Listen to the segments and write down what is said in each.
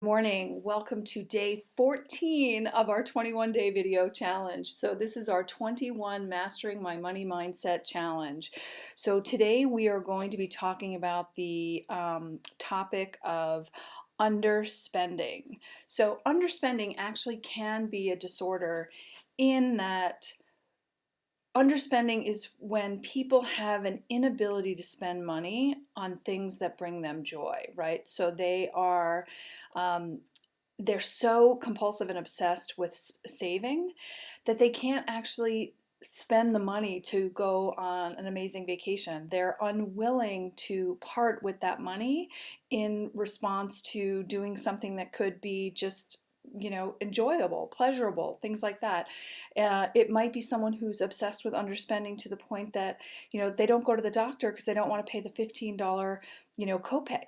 Morning. Welcome to day 14 of our 21-day video challenge. So this is our 21 Mastering My Money Mindset challenge. So today we are going to be talking about the topic of underspending. So underspending actually can be a disorder in that underspending is when people have an inability to spend money on things that bring them joy, right? So um, they're so compulsive and obsessed with saving that they can't actually spend the money to go on an amazing vacation. They're unwilling to part with that money in response to doing something that could be just enjoyable, pleasurable, things like that. It might be someone who's obsessed with underspending to the point that, they don't go to the doctor because they don't want to pay the $15, copay.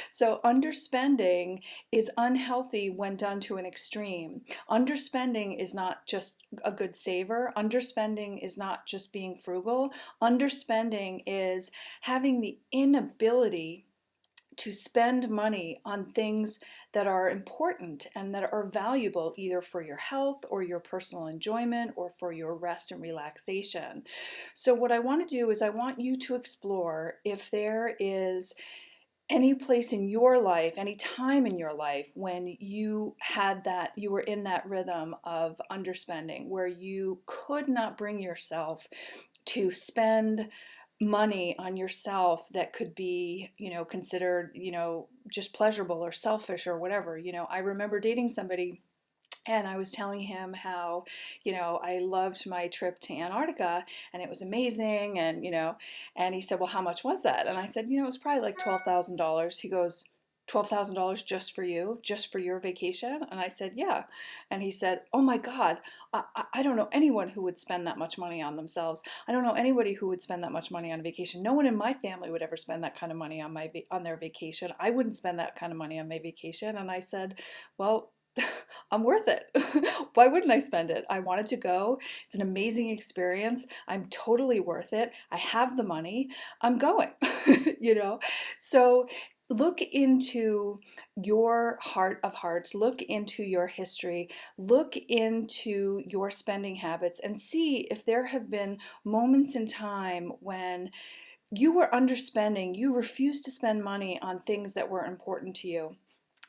So underspending is unhealthy when done to an extreme. Underspending is not just a good saver. Underspending is not just being frugal. Underspending is having the inability to spend money on things that are important and that are valuable either for your health or your personal enjoyment or for your rest and relaxation. So what I want to do is I want you to explore if there is any place in your life, any time in your life when you were in that rhythm of underspending, where you could not bring yourself to spend money on yourself that could be, considered, just pleasurable or selfish or whatever. I remember dating somebody and I was telling him how, I loved my trip to Antarctica and it was amazing. And he said, well, how much was that? And I said, it was probably like $12,000. He goes, $12,000 just for you, just for your vacation? And I said, yeah. And he said, oh my God, I don't know anyone who would spend that much money on themselves. I don't know anybody who would spend that much money on a vacation. No one in my family would ever spend that kind of money on their vacation. I wouldn't spend that kind of money on my vacation. And I said, well, I'm worth it. Why wouldn't I spend it? I wanted to go. It's an amazing experience. I'm totally worth it. I have the money. I'm going, So look into your heart of hearts, look into your history, look into your spending habits and see if there have been moments in time when you were underspending, you refused to spend money on things that were important to you.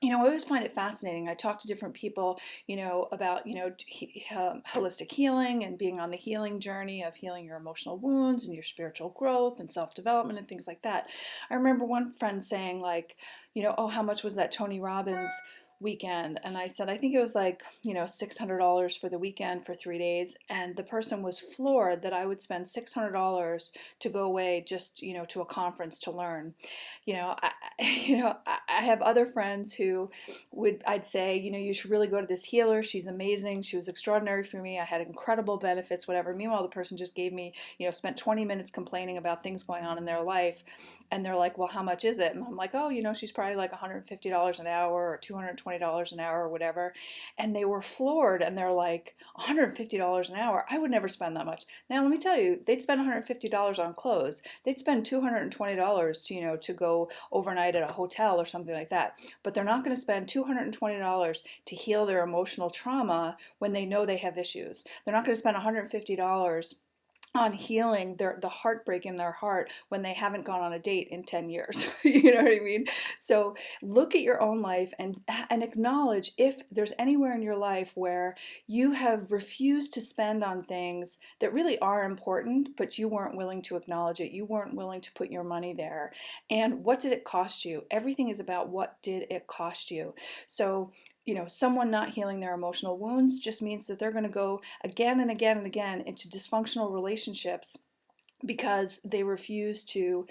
I always find it fascinating. I talk to different people, about, holistic healing and being on the healing journey of healing your emotional wounds and your spiritual growth and self-development and things like that. I remember one friend saying like, oh, how much was that Tony Robbins weekend? And I said, I think it was like, $600 for the weekend for 3 days. And the person was floored that I would spend $600 to go away just, to a conference to learn. I have other friends who I'd say, you should really go to this healer. She's amazing. She was extraordinary for me. I had incredible benefits, whatever. Meanwhile, the person just gave me, spent 20 minutes complaining about things going on in their life. And they're like, well, how much is it? And I'm like, oh, she's probably like $150 an hour or $220 an hour or whatever. And they were floored and they're like, $150 an hour? I would never spend that much. Now, let me tell you, they'd spend $150 on clothes. They'd spend $220 to go overnight at a hotel or something like that. But they're not going to spend $220 to heal their emotional trauma when they know they have issues. They're not going to spend $150 on healing the heartbreak in their heart when they haven't gone on a date in 10 years. You know what I mean? So look at your own life and acknowledge if there's anywhere in your life where you have refused to spend on things that really are important, but you weren't willing to acknowledge it. You weren't willing to put your money there. And what did it cost you? Everything is about what did it cost you. So someone not healing their emotional wounds just means that they're going to go again and again and again into dysfunctional relationships because they refuse to,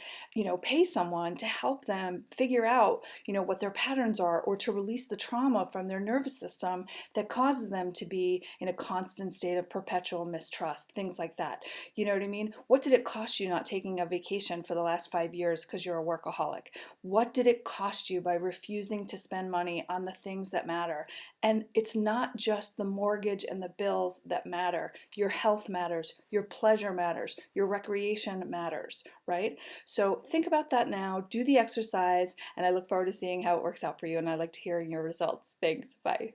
pay someone to help them figure out, what their patterns are or to release the trauma from their nervous system that causes them to be in a constant state of perpetual mistrust, things like that. You know what I mean? What did it cost you not taking a vacation for the last 5 years because you're a workaholic? What did it cost you by refusing to spend money on the things that matter? And it's not just the mortgage and the bills that matter. Your health matters, your pleasure matters, your recreation variation matters, right? So think about that now, do the exercise, and I look forward to seeing how it works out for you, and I like to hear your results. Thanks, bye.